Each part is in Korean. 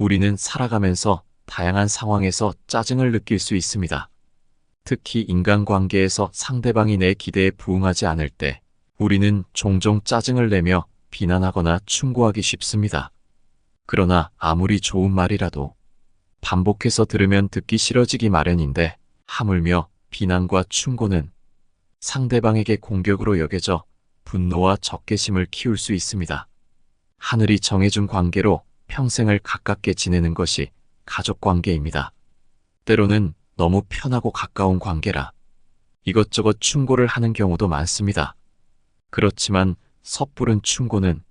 우리는 살아가면서 다양한 상황에서 짜증을 느낄 수 있습니다. 특히 인간관계에서 상대방이 내 기대에 부응하지 않을 때 우리는 종종 짜증을 내며 비난하거나 충고하기 쉽습니다. 그러나 아무리 좋은 말이라도 반복해서 들으면 듣기 싫어지기 마련인데, 하물며 비난과 충고는 상대방에게 공격으로 여겨져 분노와 적개심을 키울 수 있습니다. 하늘이 정해준 관계로 평생을 가깝게 지내는 것이 가족관계입니다. 때로는 너무 편하고 가까운 관계라 이것저것 충고를 하는 경우도 많습니다. 그렇지만 섣부른 충고는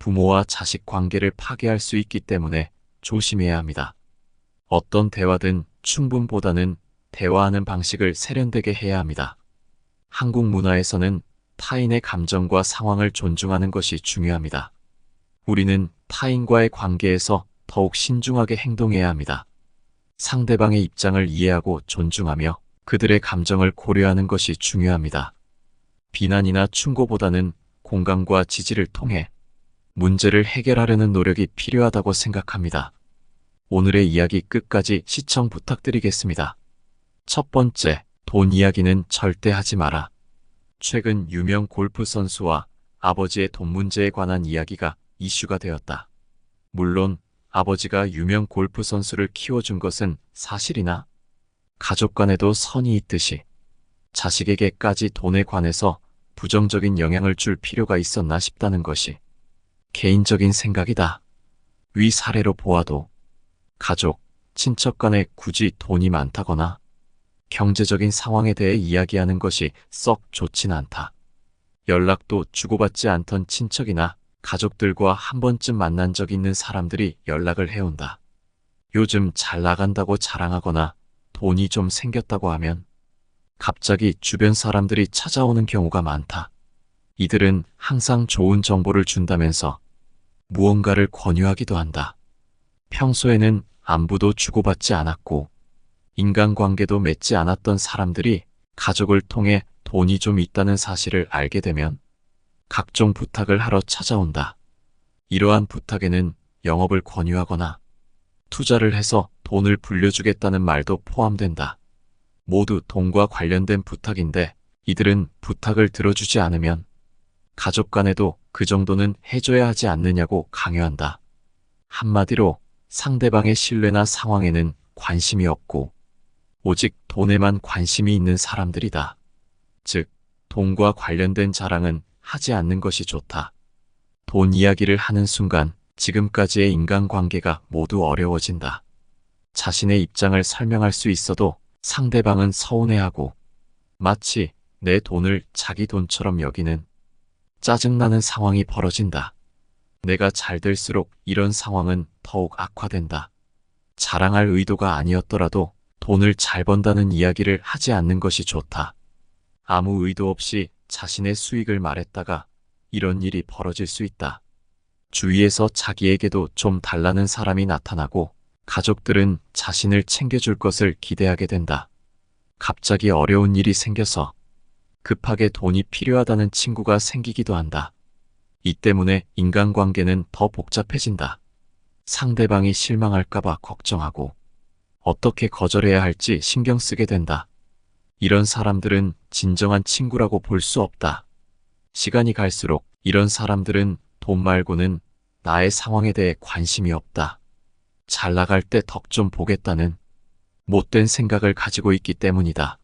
부모와 자식 관계를 파괴할 수 있기 때문에 조심해야 합니다. 어떤 대화든 충분보다는 대화하는 방식을 세련되게 해야 합니다. 한국 문화에서는 타인의 감정과 상황을 존중하는 것이 중요합니다. 우리는 타인과의 관계에서 더욱 신중하게 행동해야 합니다. 상대방의 입장을 이해하고 존중하며 그들의 감정을 고려하는 것이 중요합니다. 비난이나 충고보다는 공감과 지지를 통해 문제를 해결하려는 노력이 필요하다고 생각합니다. 오늘의 이야기 끝까지 시청 부탁드리겠습니다. 첫 번째, 돈 이야기는 절대 하지 마라. 최근 유명 골프 선수와 아버지의 돈 문제에 관한 이야기가 이슈가 되었다. 물론 아버지가 유명 골프 선수를 키워준 것은 사실이나 가족 간에도 선이 있듯이 자식에게까지 돈에 관해서 부정적인 영향을 줄 필요가 있었나 싶다는 것이 개인적인 생각이다. 위 사례로 보아도 가족, 친척 간에 굳이 돈이 많다거나 경제적인 상황에 대해 이야기하는 것이 썩 좋진 않다. 연락도 주고받지 않던 친척이나 가족들과 한 번쯤 만난 적 있는 사람들이 연락을 해온다. 요즘 잘 나간다고 자랑하거나 돈이 좀 생겼다고 하면 갑자기 주변 사람들이 찾아오는 경우가 많다. 이들은 항상 좋은 정보를 준다면서 무언가를 권유하기도 한다. 평소에는 안부도 주고받지 않았고 인간관계도 맺지 않았던 사람들이 가족을 통해 돈이 좀 있다는 사실을 알게 되면 각종 부탁을 하러 찾아온다. 이러한 부탁에는 영업을 권유하거나 투자를 해서 돈을 불려주겠다는 말도 포함된다. 모두 돈과 관련된 부탁인데 이들은 부탁을 들어주지 않으면 가족 간에도 그 정도는 해줘야 하지 않느냐고 강요한다. 한마디로 상대방의 신뢰나 상황에는 관심이 없고 오직 돈에만 관심이 있는 사람들이다. 즉, 돈과 관련된 자랑은 하지 않는 것이 좋다. 돈 이야기를 하는 순간 지금까지의 인간관계가 모두 어려워진다. 자신의 입장을 설명할 수 있어도 상대방은 서운해하고 마치 내 돈을 자기 돈처럼 여기는 짜증나는 상황이 벌어진다. 내가 잘 될수록 이런 상황은 더욱 악화된다. 자랑할 의도가 아니었더라도 돈을 잘 번다는 이야기를 하지 않는 것이 좋다. 아무 의도 없이 자신의 수익을 말했다가 이런 일이 벌어질 수 있다. 주위에서 자기에게도 좀 달라는 사람이 나타나고 가족들은 자신을 챙겨줄 것을 기대하게 된다. 갑자기 어려운 일이 생겨서 급하게 돈이 필요하다는 친구가 생기기도 한다. 이 때문에 인간관계는 더 복잡해진다. 상대방이 실망할까봐 걱정하고 어떻게 거절해야 할지 신경 쓰게 된다. 이런 사람들은 진정한 친구라고 볼 수 없다. 시간이 갈수록 이런 사람들은 돈 말고는 나의 상황에 대해 관심이 없다. 잘 나갈 때 덕 좀 보겠다는 못된 생각을 가지고 있기 때문이다.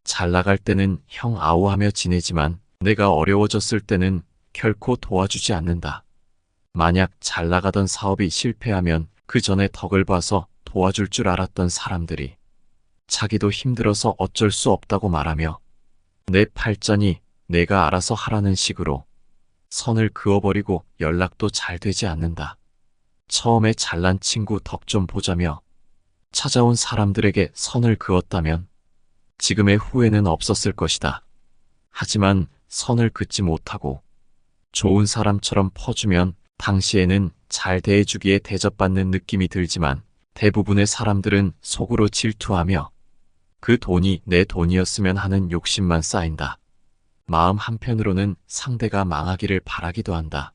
잘 나갈 때는 형 아우하며 지내지만 내가 어려워졌을 때는 결코 도와주지 않는다. 만약 잘 나가던 사업이 실패하면 그 전에 덕을 봐서 도와줄 줄 알았던 사람들이 자기도 힘들어서 어쩔 수 없다고 말하며 내 팔자니 내가 알아서 하라는 식으로 선을 그어버리고 연락도 잘 되지 않는다. 처음에 잘난 친구 덕 좀 보자며 찾아온 사람들에게 선을 그었다면 지금의 후회는 없었을 것이다. 하지만 선을 긋지 못하고 좋은 사람처럼 퍼주면 당시에는 잘 대해주기에 대접받는 느낌이 들지만 대부분의 사람들은 속으로 질투하며 그 돈이 내 돈이었으면 하는 욕심만 쌓인다. 마음 한편으로는 상대가 망하기를 바라기도 한다.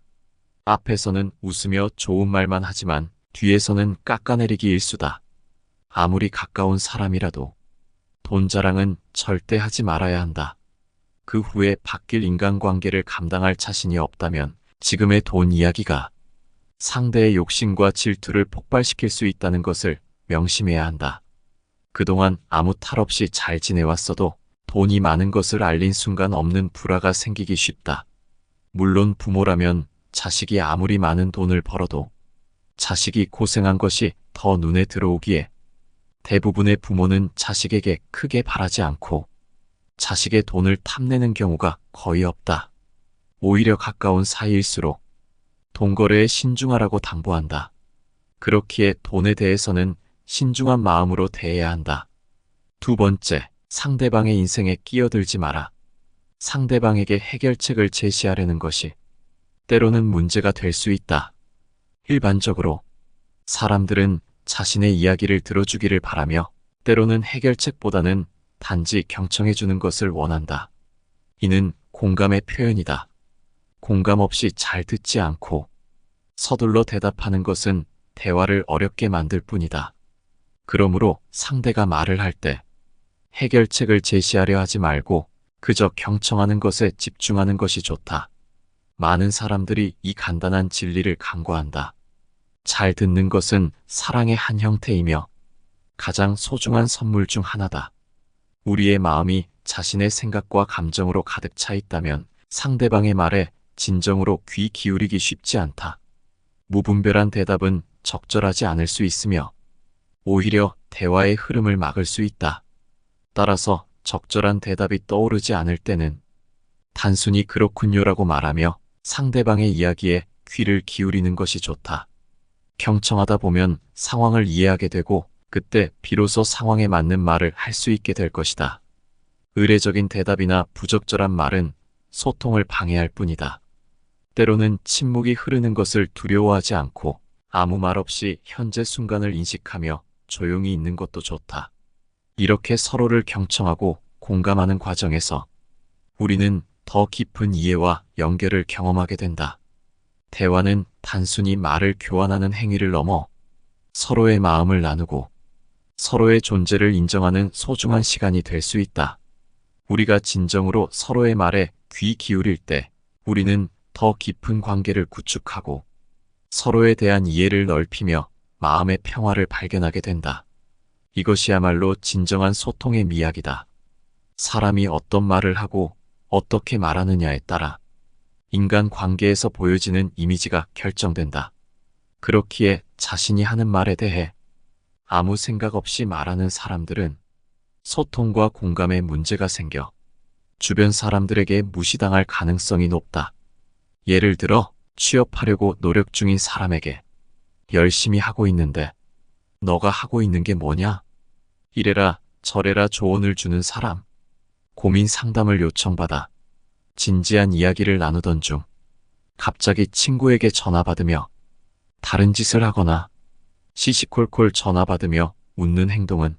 앞에서는 웃으며 좋은 말만 하지만 뒤에서는 깎아내리기 일수다. 아무리 가까운 사람이라도 돈 자랑은 절대 하지 말아야 한다. 그 후에 바뀔 인간관계를 감당할 자신이 없다면 지금의 돈 이야기가 상대의 욕심과 질투를 폭발시킬 수 있다는 것을 명심해야 한다. 그동안 아무 탈 없이 잘 지내왔어도 돈이 많은 것을 알린 순간 없는 불화가 생기기 쉽다. 물론 부모라면 자식이 아무리 많은 돈을 벌어도 자식이 고생한 것이 더 눈에 들어오기에 대부분의 부모는 자식에게 크게 바라지 않고 자식의 돈을 탐내는 경우가 거의 없다. 오히려 가까운 사이일수록 돈 거래에 신중하라고 당부한다. 그렇기에 돈에 대해서는 신중한 마음으로 대해야 한다. 두 번째, 상대방의 인생에 끼어들지 마라. 상대방에게 해결책을 제시하려는 것이 때로는 문제가 될 수 있다. 일반적으로 사람들은 자신의 이야기를 들어주기를 바라며 때로는 해결책보다는 단지 경청해주는 것을 원한다. 이는 공감의 표현이다. 공감 없이 잘 듣지 않고 서둘러 대답하는 것은 대화를 어렵게 만들 뿐이다. 그러므로 상대가 말을 할 때 해결책을 제시하려 하지 말고 그저 경청하는 것에 집중하는 것이 좋다. 많은 사람들이 이 간단한 진리를 간과한다. 잘 듣는 것은 사랑의 한 형태이며 가장 소중한 선물 중 하나다. 우리의 마음이 자신의 생각과 감정으로 가득 차 있다면 상대방의 말에 진정으로 귀 기울이기 쉽지 않다. 무분별한 대답은 적절하지 않을 수 있으며 오히려 대화의 흐름을 막을 수 있다. 따라서 적절한 대답이 떠오르지 않을 때는 단순히 그렇군요라고 말하며 상대방의 이야기에 귀를 기울이는 것이 좋다. 경청하다 보면 상황을 이해하게 되고 그때 비로소 상황에 맞는 말을 할 수 있게 될 것이다. 의례적인 대답이나 부적절한 말은 소통을 방해할 뿐이다. 때로는 침묵이 흐르는 것을 두려워하지 않고 아무 말 없이 현재 순간을 인식하며 조용히 있는 것도 좋다. 이렇게 서로를 경청하고 공감하는 과정에서 우리는 더 깊은 이해와 연결을 경험하게 된다. 대화는 단순히 말을 교환하는 행위를 넘어 서로의 마음을 나누고 서로의 존재를 인정하는 소중한 시간이 될 수 있다. 우리가 진정으로 서로의 말에 귀 기울일 때 우리는 더 깊은 관계를 구축하고 서로에 대한 이해를 넓히며 마음의 평화를 발견하게 된다. 이것이야말로 진정한 소통의 미학이다. 사람이 어떤 말을 하고 어떻게 말하느냐에 따라 인간 관계에서 보여지는 이미지가 결정된다. 그렇기에 자신이 하는 말에 대해 아무 생각 없이 말하는 사람들은 소통과 공감에 문제가 생겨 주변 사람들에게 무시당할 가능성이 높다. 예를 들어 취업하려고 노력 중인 사람에게 열심히 하고 있는데 너가 하고 있는 게 뭐냐? 이래라 저래라 조언을 주는 사람. 고민 상담을 요청받아 진지한 이야기를 나누던 중 갑자기 친구에게 전화받으며 다른 짓을 하거나 시시콜콜 전화받으며 웃는 행동은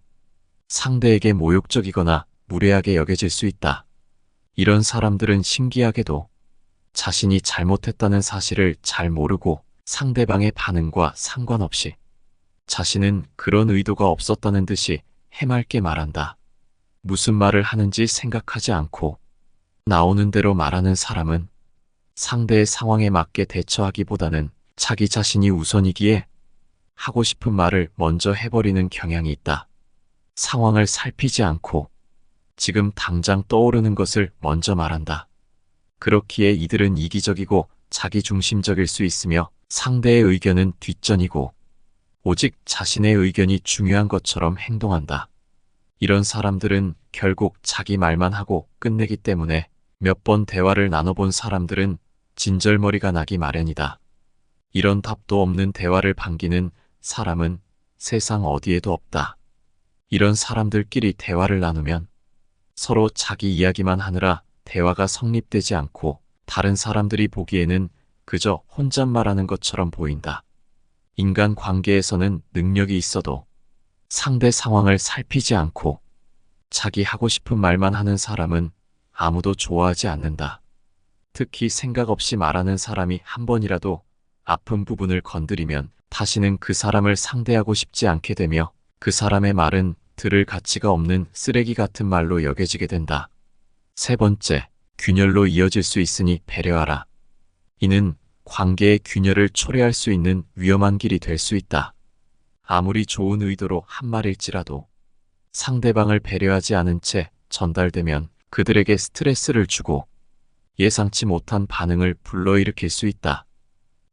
상대에게 모욕적이거나 무례하게 여겨질 수 있다. 이런 사람들은 신기하게도 자신이 잘못했다는 사실을 잘 모르고 상대방의 반응과 상관없이 자신은 그런 의도가 없었다는 듯이 해맑게 말한다. 무슨 말을 하는지 생각하지 않고 나오는 대로 말하는 사람은 상대의 상황에 맞게 대처하기보다는 자기 자신이 우선이기에 하고 싶은 말을 먼저 해버리는 경향이 있다. 상황을 살피지 않고 지금 당장 떠오르는 것을 먼저 말한다. 그렇기에 이들은 이기적이고 자기중심적일 수 있으며 상대의 의견은 뒷전이고 오직 자신의 의견이 중요한 것처럼 행동한다. 이런 사람들은 결국 자기 말만 하고 끝내기 때문에 몇 번 대화를 나눠본 사람들은 진절머리가 나기 마련이다. 이런 답도 없는 대화를 반기는 사람은 세상 어디에도 없다. 이런 사람들끼리 대화를 나누면 서로 자기 이야기만 하느라 대화가 성립되지 않고 다른 사람들이 보기에는 그저 혼잣말하는 것처럼 보인다. 인간 관계에서는 능력이 있어도 상대 상황을 살피지 않고 자기 하고 싶은 말만 하는 사람은 아무도 좋아하지 않는다. 특히 생각 없이 말하는 사람이 한 번이라도 아픈 부분을 건드리면 다시는 그 사람을 상대하고 싶지 않게 되며 그 사람의 말은 들을 가치가 없는 쓰레기 같은 말로 여겨지게 된다. 세 번째, 균열로 이어질 수 있으니 배려하라. 이는 관계의 균열을 초래할 수 있는 위험한 길이 될 수 있다. 아무리 좋은 의도로 한 말일지라도 상대방을 배려하지 않은 채 전달되면 그들에게 스트레스를 주고 예상치 못한 반응을 불러일으킬 수 있다.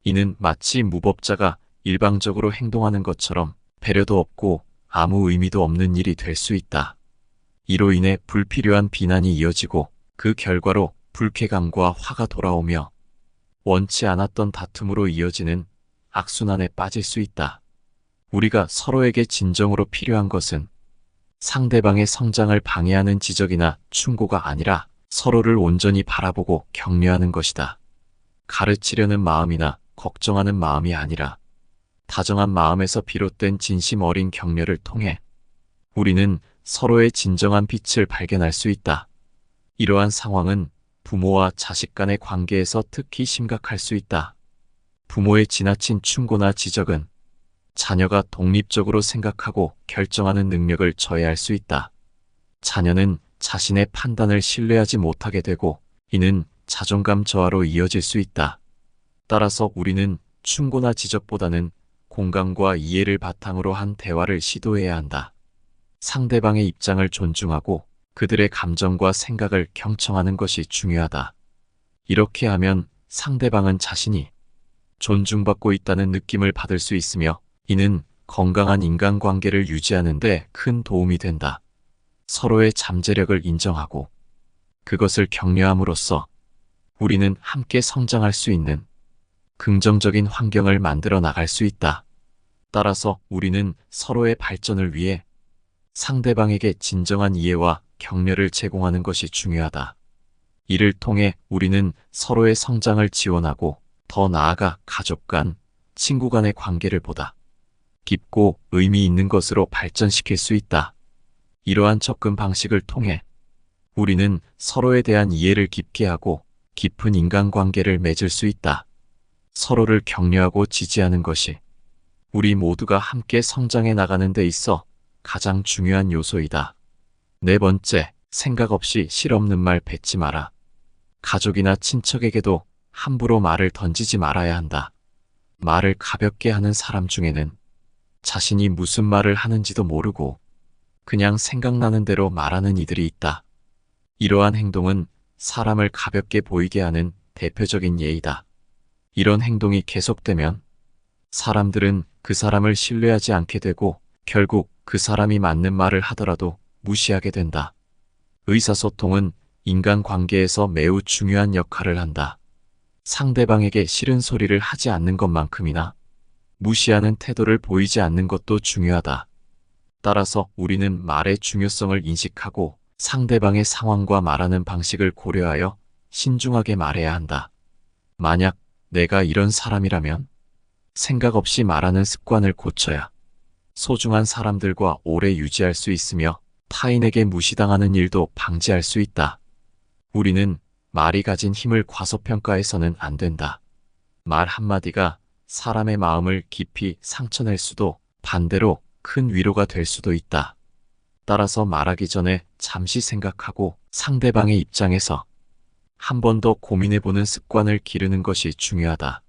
이는 마치 무법자가 일방적으로 행동하는 것처럼 배려도 없고 아무 의미도 없는 일이 될 수 있다. 이로 인해 불필요한 비난이 이어지고 그 결과로 불쾌감과 화가 돌아오며 원치 않았던 다툼으로 이어지는 악순환에 빠질 수 있다. 우리가 서로에게 진정으로 필요한 것은 상대방의 성장을 방해하는 지적이나 충고가 아니라 서로를 온전히 바라보고 격려하는 것이다. 가르치려는 마음이나 걱정하는 마음이 아니라 다정한 마음에서 비롯된 진심 어린 격려를 통해 우리는 서로의 진정한 빛을 발견할 수 있다. 이러한 상황은 부모와 자식 간의 관계에서 특히 심각할 수 있다. 부모의 지나친 충고나 지적은 자녀가 독립적으로 생각하고 결정하는 능력을 저해할 수 있다. 자녀는 자신의 판단을 신뢰하지 못하게 되고 이는 자존감 저하로 이어질 수 있다. 따라서 우리는 충고나 지적보다는 공감과 이해를 바탕으로 한 대화를 시도해야 한다. 상대방의 입장을 존중하고 그들의 감정과 생각을 경청하는 것이 중요하다. 이렇게 하면 상대방은 자신이 존중받고 있다는 느낌을 받을 수 있으며 이는 건강한 인간관계를 유지하는 데 큰 도움이 된다. 서로의 잠재력을 인정하고 그것을 격려함으로써 우리는 함께 성장할 수 있는 긍정적인 환경을 만들어 나갈 수 있다. 따라서 우리는 서로의 발전을 위해 상대방에게 진정한 이해와 격려를 제공하는 것이 중요하다. 이를 통해 우리는 서로의 성장을 지원하고 더 나아가 가족 간, 친구 간의 관계를 보다 깊고 의미 있는 것으로 발전시킬 수 있다. 이러한 접근 방식을 통해 우리는 서로에 대한 이해를 깊게 하고 깊은 인간관계를 맺을 수 있다. 서로를 격려하고 지지하는 것이 우리 모두가 함께 성장해 나가는 데 있어 가장 중요한 요소이다. 네 번째, 생각 없이 실없는 말 뱉지 마라. 가족이나 친척에게도 함부로 말을 던지지 말아야 한다. 말을 가볍게 하는 사람 중에는 자신이 무슨 말을 하는지도 모르고 그냥 생각나는 대로 말하는 이들이 있다. 이러한 행동은 사람을 가볍게 보이게 하는 대표적인 예이다. 이런 행동이 계속되면 사람들은 그 사람을 신뢰하지 않게 되고 결국 그 사람이 맞는 말을 하더라도 무시하게 된다. 의사소통은 인간관계에서 매우 중요한 역할을 한다. 상대방에게 싫은 소리를 하지 않는 것만큼이나 무시하는 태도를 보이지 않는 것도 중요하다. 따라서 우리는 말의 중요성을 인식하고 상대방의 상황과 말하는 방식을 고려하여 신중하게 말해야 한다. 만약 내가 이런 사람이라면 생각 없이 말하는 습관을 고쳐야 소중한 사람들과 오래 유지할 수 있으며 타인에게 무시당하는 일도 방지할 수 있다. 우리는 말이 가진 힘을 과소평가해서는 안 된다. 말 한마디가 사람의 마음을 깊이 상처낼 수도 반대로 큰 위로가 될 수도 있다. 따라서 말하기 전에 잠시 생각하고 상대방의 입장에서 한 번 더 고민해보는 습관을 기르는 것이 중요하다.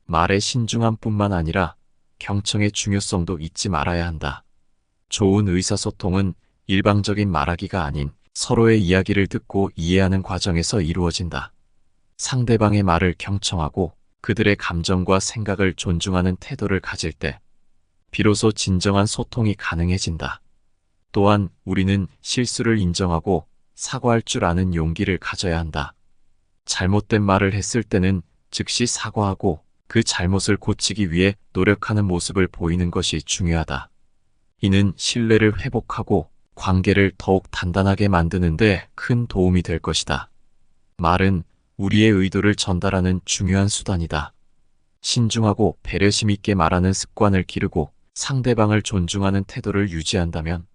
말의 신중함뿐만 아니라 경청의 중요성도 잊지 말아야 한다. 좋은 의사소통은 일방적인 말하기가 아닌 서로의 이야기를 듣고 이해하는 과정에서 이루어진다. 상대방의 말을 경청하고 그들의 감정과 생각을 존중하는 태도를 가질 때 비로소 진정한 소통이 가능해진다. 또한 우리는 실수를 인정하고 사과할 줄 아는 용기를 가져야 한다. 잘못된 말을 했을 때는 즉시 사과하고 그 잘못을 고치기 위해 노력하는 모습을 보이는 것이 중요하다. 이는 신뢰를 회복하고 관계를 더욱 단단하게 만드는 데 큰 도움이 될 것이다. 말은 우리의 의도를 전달하는 중요한 수단이다. 신중하고 배려심 있게 말하는 습관을 기르고 상대방을 존중하는 태도를 유지한다면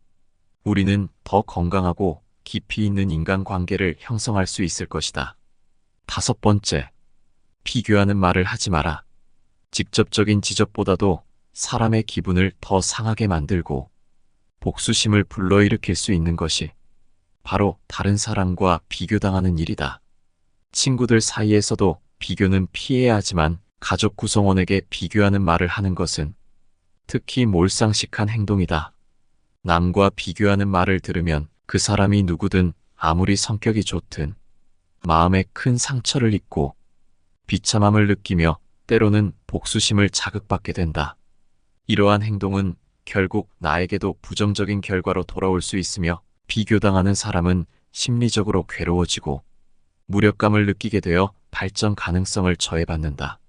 우리는 더 건강하고 깊이 있는 인간관계를 형성할 수 있을 것이다. 다섯 번째, 비교하는 말을 하지 마라. 직접적인 지적보다도 사람의 기분을 더 상하게 만들고 복수심을 불러일으킬 수 있는 것이 바로 다른 사람과 비교당하는 일이다. 친구들 사이에서도 비교는 피해야 하지만 가족 구성원에게 비교하는 말을 하는 것은 특히 몰상식한 행동이다. 남과 비교하는 말을 들으면 그 사람이 누구든 아무리 성격이 좋든 마음에 큰 상처를 입고 비참함을 느끼며 때로는 복수심을 자극받게 된다. 이러한 행동은 결국 나에게도 부정적인 결과로 돌아올 수 있으며 비교당하는 사람은 심리적으로 괴로워지고 무력감을 느끼게 되어 발전 가능성을 저해받는다.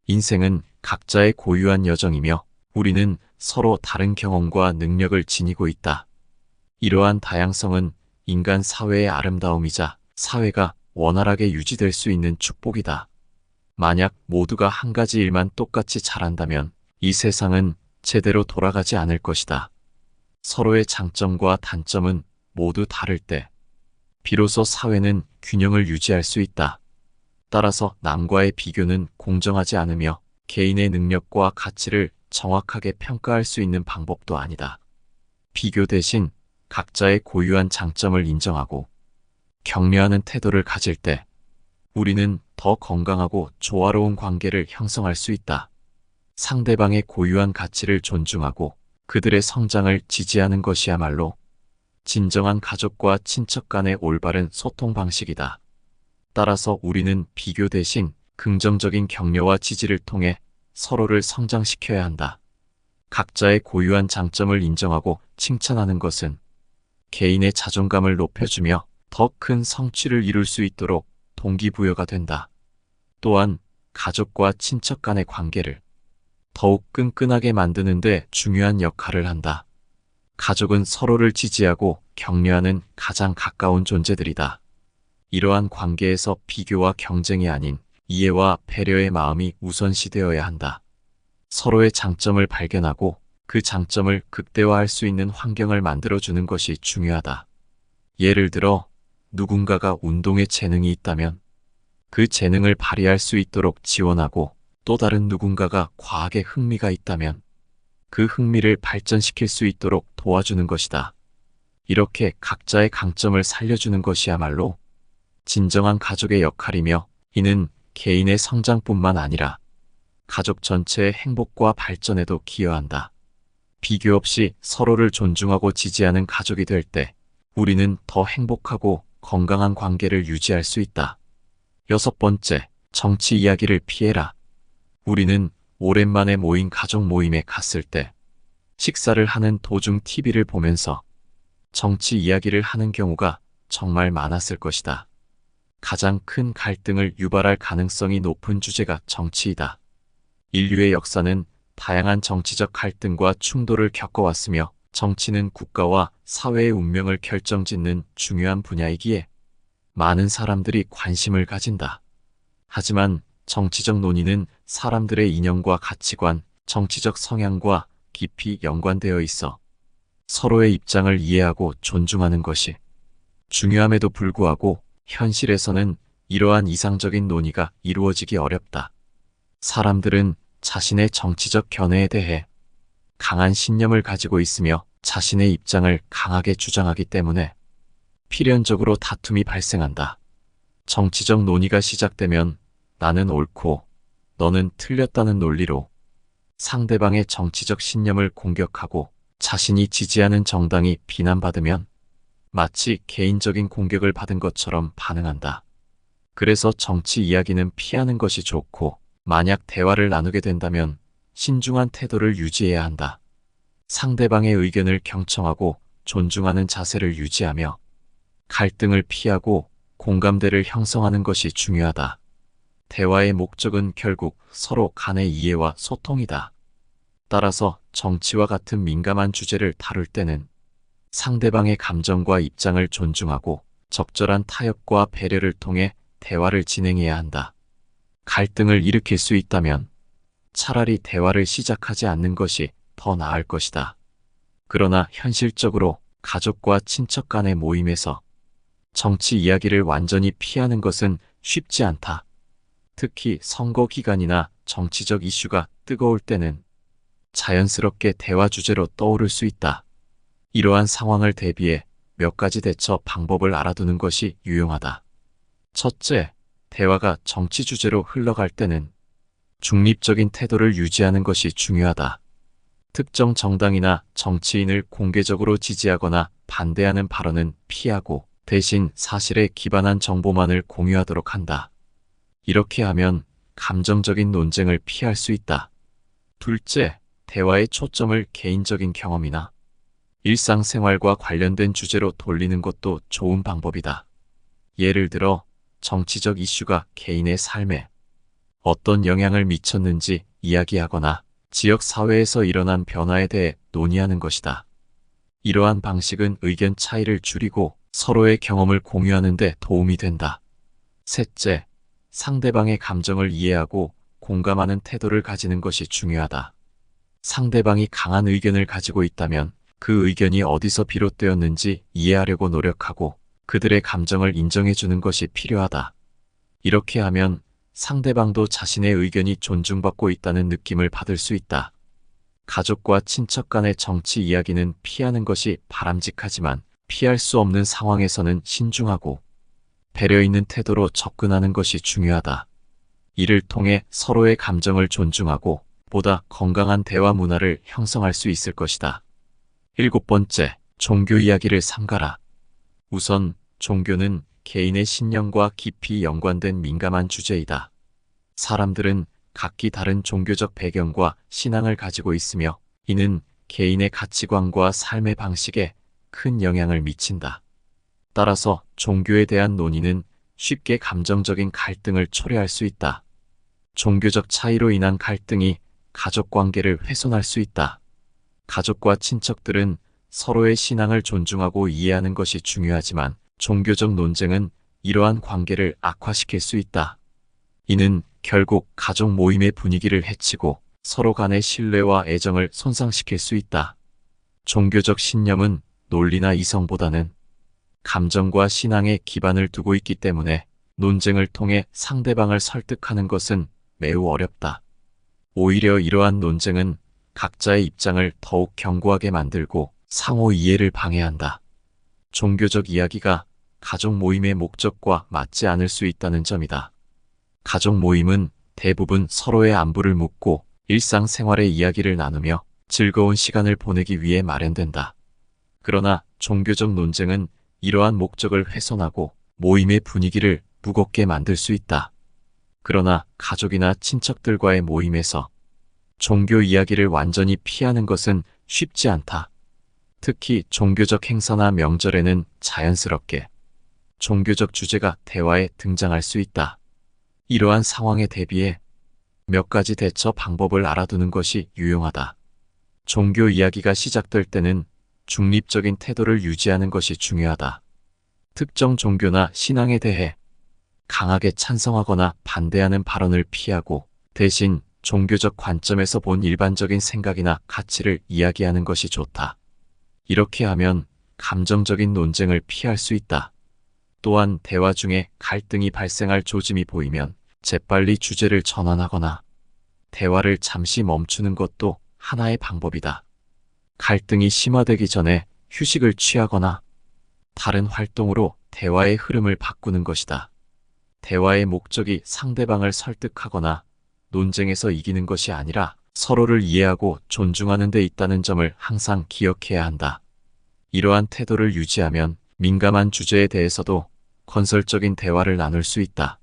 인생은 각자의 고유한 여정이며 우리는 서로 다른 경험과 능력을 지니고 있다. 이러한 다양성은 인간 사회의 아름다움이자 사회가 원활하게 유지될 수 있는 축복이다. 만약 모두가 한 가지 일만 똑같이 잘한다면 이 세상은 제대로 돌아가지 않을 것이다. 서로의 장점과 단점은 모두 다를 때 비로소 사회는 균형을 유지할 수 있다. 따라서 남과의 비교는 공정하지 않으며 개인의 능력과 가치를 정확하게 평가할 수 있는 방법도 아니다. 비교 대신 각자의 고유한 장점을 인정하고 격려하는 태도를 가질 때 우리는 더 건강하고 조화로운 관계를 형성할 수 있다. 상대방의 고유한 가치를 존중하고 그들의 성장을 지지하는 것이야말로 진정한 가족과 친척 간의 올바른 소통 방식이다. 따라서 우리는 비교 대신 긍정적인 격려와 지지를 통해 서로를 성장시켜야 한다. 각자의 고유한 장점을 인정하고 칭찬하는 것은 개인의 자존감을 높여주며 더 큰 성취를 이룰 수 있도록 동기부여가 된다. 또한 가족과 친척 간의 관계를 더욱 끈끈하게 만드는 데 중요한 역할을 한다. 가족은 서로를 지지하고 격려하는 가장 가까운 존재들이다. 이러한 관계에서 비교와 경쟁이 아닌 이해와 배려의 마음이 우선시되어야 한다. 서로의 장점을 발견하고 그 장점을 극대화할 수 있는 환경을 만들어주는 것이 중요하다. 예를 들어 누군가가 운동에 재능이 있다면 그 재능을 발휘할 수 있도록 지원하고 또 다른 누군가가 과학에 흥미가 있다면 그 흥미를 발전시킬 수 있도록 도와주는 것이다. 이렇게 각자의 강점을 살려주는 것이야말로 진정한 가족의 역할이며 이는 개인의 성장뿐만 아니라 가족 전체의 행복과 발전에도 기여한다. 비교 없이 서로를 존중하고 지지하는 가족이 될 때 우리는 더 행복하고 건강한 관계를 유지할 수 있다. 6번째, 정치 이야기를 피해라. 우리는 오랜만에 모인 가족 모임에 갔을 때 식사를 하는 도중 TV를 보면서 정치 이야기를 하는 경우가 정말 많았을 것이다. 가장 큰 갈등을 유발할 가능성이 높은 주제가 정치이다. 인류의 역사는 다양한 정치적 갈등과 충돌을 겪어왔으며 정치는 국가와 사회의 운명을 결정짓는 중요한 분야이기에 많은 사람들이 관심을 가진다. 하지만 정치적 논의는 사람들의 이념과 가치관, 정치적 성향과 깊이 연관되어 있어 서로의 입장을 이해하고 존중하는 것이 중요함에도 불구하고 현실에서는 이러한 이상적인 논의가 이루어지기 어렵다. 사람들은 자신의 정치적 견해에 대해 강한 신념을 가지고 있으며 자신의 입장을 강하게 주장하기 때문에 필연적으로 다툼이 발생한다. 정치적 논의가 시작되면 나는 옳고 너는 틀렸다는 논리로 상대방의 정치적 신념을 공격하고 자신이 지지하는 정당이 비난받으면 마치 개인적인 공격을 받은 것처럼 반응한다. 그래서 정치 이야기는 피하는 것이 좋고 만약 대화를 나누게 된다면 신중한 태도를 유지해야 한다. 상대방의 의견을 경청하고 존중하는 자세를 유지하며 갈등을 피하고 공감대를 형성하는 것이 중요하다. 대화의 목적은 결국 서로 간의 이해와 소통이다. 따라서 정치와 같은 민감한 주제를 다룰 때는 상대방의 감정과 입장을 존중하고 적절한 타협과 배려를 통해 대화를 진행해야 한다. 갈등을 일으킬 수 있다면 차라리 대화를 시작하지 않는 것이 더 나을 것이다. 그러나 현실적으로 가족과 친척 간의 모임에서 정치 이야기를 완전히 피하는 것은 쉽지 않다. 특히 선거 기간이나 정치적 이슈가 뜨거울 때는 자연스럽게 대화 주제로 떠오를 수 있다. 이러한 상황을 대비해 몇 가지 대처 방법을 알아두는 것이 유용하다. 첫째, 대화가 정치 주제로 흘러갈 때는 중립적인 태도를 유지하는 것이 중요하다. 특정 정당이나 정치인을 공개적으로 지지하거나 반대하는 발언은 피하고 대신 사실에 기반한 정보만을 공유하도록 한다. 이렇게 하면 감정적인 논쟁을 피할 수 있다. 둘째, 대화의 초점을 개인적인 경험이나 일상생활과 관련된 주제로 돌리는 것도 좋은 방법이다. 예를 들어 정치적 이슈가 개인의 삶에 어떤 영향을 미쳤는지 이야기하거나 지역 사회에서 일어난 변화에 대해 논의하는 것이다. 이러한 방식은 의견 차이를 줄이고 서로의 경험을 공유하는 데 도움이 된다. 셋째, 상대방의 감정을 이해하고 공감하는 태도를 가지는 것이 중요하다. 상대방이 강한 의견을 가지고 있다면 그 의견이 어디서 비롯되었는지 이해하려고 노력하고 그들의 감정을 인정해주는 것이 필요하다. 이렇게 하면 상대방도 자신의 의견이 존중받고 있다는 느낌을 받을 수 있다. 가족과 친척 간의 정치 이야기는 피하는 것이 바람직하지만 피할 수 없는 상황에서는 신중하고 배려 있는 태도로 접근하는 것이 중요하다. 이를 통해 서로의 감정을 존중하고 보다 건강한 대화 문화를 형성할 수 있을 것이다. 일곱 번째, 종교 이야기를 삼가라. 우선 종교는 개인의 신념과 깊이 연관된 민감한 주제이다. 사람들은 각기 다른 종교적 배경과 신앙을 가지고 있으며 이는 개인의 가치관과 삶의 방식에 큰 영향을 미친다. 따라서 종교에 대한 논의는 쉽게 감정적인 갈등을 초래할 수 있다. 종교적 차이로 인한 갈등이 가족 관계를 훼손할 수 있다. 가족과 친척들은 서로의 신앙을 존중하고 이해하는 것이 중요하지만 종교적 논쟁은 이러한 관계를 악화시킬 수 있다. 이는 결국 가족 모임의 분위기를 해치고 서로 간의 신뢰와 애정을 손상시킬 수 있다. 종교적 신념은 논리나 이성보다는 감정과 신앙에 기반을 두고 있기 때문에 논쟁을 통해 상대방을 설득하는 것은 매우 어렵다. 오히려 이러한 논쟁은 각자의 입장을 더욱 견고하게 만들고 상호 이해를 방해한다. 종교적 이야기가 가족 모임의 목적과 맞지 않을 수 있다는 점이다. 가족 모임은 대부분 서로의 안부를 묻고 일상생활의 이야기를 나누며 즐거운 시간을 보내기 위해 마련된다. 그러나 종교적 논쟁은 이러한 목적을 훼손하고 모임의 분위기를 무겁게 만들 수 있다. 그러나 가족이나 친척들과의 모임에서 종교 이야기를 완전히 피하는 것은 쉽지 않다. 특히 종교적 행사나 명절에는 자연스럽게 종교적 주제가 대화에 등장할 수 있다. 이러한 상황에 대비해 몇 가지 대처 방법을 알아두는 것이 유용하다. 종교 이야기가 시작될 때는 중립적인 태도를 유지하는 것이 중요하다. 특정 종교나 신앙에 대해 강하게 찬성하거나 반대하는 발언을 피하고 대신 종교적 관점에서 본 일반적인 생각이나 가치를 이야기하는 것이 좋다. 이렇게 하면 감정적인 논쟁을 피할 수 있다. 또한 대화 중에 갈등이 발생할 조짐이 보이면 재빨리 주제를 전환하거나 대화를 잠시 멈추는 것도 하나의 방법이다. 갈등이 심화되기 전에 휴식을 취하거나 다른 활동으로 대화의 흐름을 바꾸는 것이다. 대화의 목적이 상대방을 설득하거나 논쟁에서 이기는 것이 아니라 서로를 이해하고 존중하는 데 있다는 점을 항상 기억해야 한다. 이러한 태도를 유지하면 민감한 주제에 대해서도 건설적인 대화를 나눌 수 있다.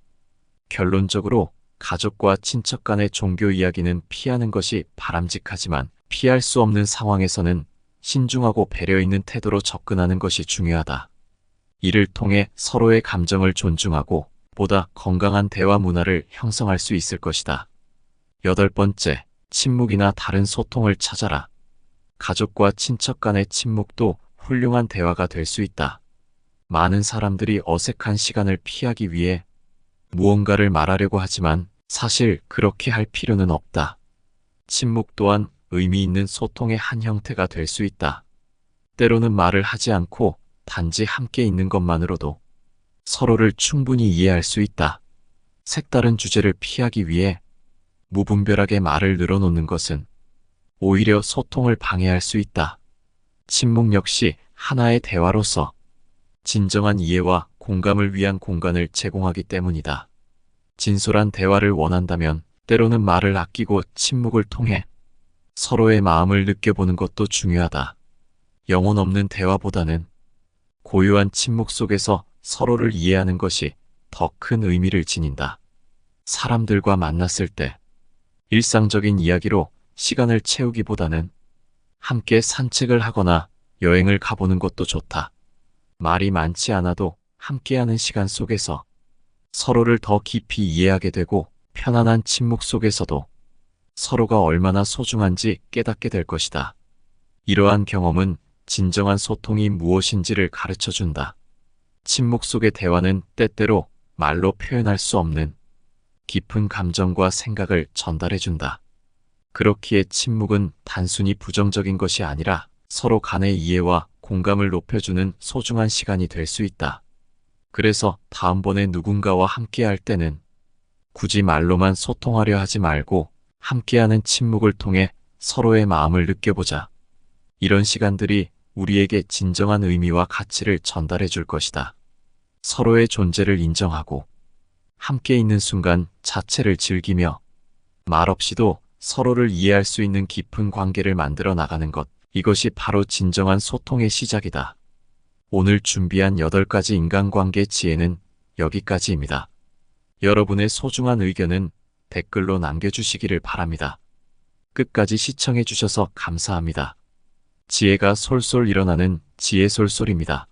결론적으로 가족과 친척 간의 종교 이야기는 피하는 것이 바람직하지만 피할 수 없는 상황에서는 신중하고 배려 있는 태도로 접근하는 것이 중요하다. 이를 통해 서로의 감정을 존중하고 보다 건강한 대화 문화를 형성할 수 있을 것이다. 여덟 번째, 침묵이나 다른 소통을 찾아라. 가족과 친척 간의 침묵도 훌륭한 대화가 될 수 있다. 많은 사람들이 어색한 시간을 피하기 위해 무언가를 말하려고 하지만 사실 그렇게 할 필요는 없다. 침묵 또한 의미 있는 소통의 한 형태가 될 수 있다. 때로는 말을 하지 않고 단지 함께 있는 것만으로도 서로를 충분히 이해할 수 있다. 색다른 주제를 피하기 위해 무분별하게 말을 늘어놓는 것은 오히려 소통을 방해할 수 있다. 침묵 역시 하나의 대화로서 진정한 이해와 공감을 위한 공간을 제공하기 때문이다. 진솔한 대화를 원한다면 때로는 말을 아끼고 침묵을 통해 서로의 마음을 느껴보는 것도 중요하다. 영혼 없는 대화보다는 고요한 침묵 속에서 서로를 이해하는 것이 더 큰 의미를 지닌다. 사람들과 만났을 때 일상적인 이야기로 시간을 채우기보다는 함께 산책을 하거나 여행을 가보는 것도 좋다. 말이 많지 않아도 함께하는 시간 속에서 서로를 더 깊이 이해하게 되고 편안한 침묵 속에서도 서로가 얼마나 소중한지 깨닫게 될 것이다. 이러한 경험은 진정한 소통이 무엇인지를 가르쳐 준다. 침묵 속의 대화는 때때로 말로 표현할 수 없는 깊은 감정과 생각을 전달해 준다. 그렇기에 침묵은 단순히 부정적인 것이 아니라 서로 간의 이해와 공감을 높여주는 소중한 시간이 될 수 있다. 그래서 다음번에 누군가와 함께할 때는 굳이 말로만 소통하려 하지 말고 함께하는 침묵을 통해 서로의 마음을 느껴보자. 이런 시간들이 우리에게 진정한 의미와 가치를 전달해 줄 것이다. 서로의 존재를 인정하고 함께 있는 순간 자체를 즐기며 말없이도 서로를 이해할 수 있는 깊은 관계를 만들어 나가는 것, 이것이 바로 진정한 소통의 시작이다. 오늘 준비한 8가지 인간관계 지혜는 여기까지입니다. 여러분의 소중한 의견은 댓글로 남겨주시기를 바랍니다. 끝까지 시청해 주셔서 감사합니다. 지혜가 솔솔 일어나는 지혜솔솔입니다.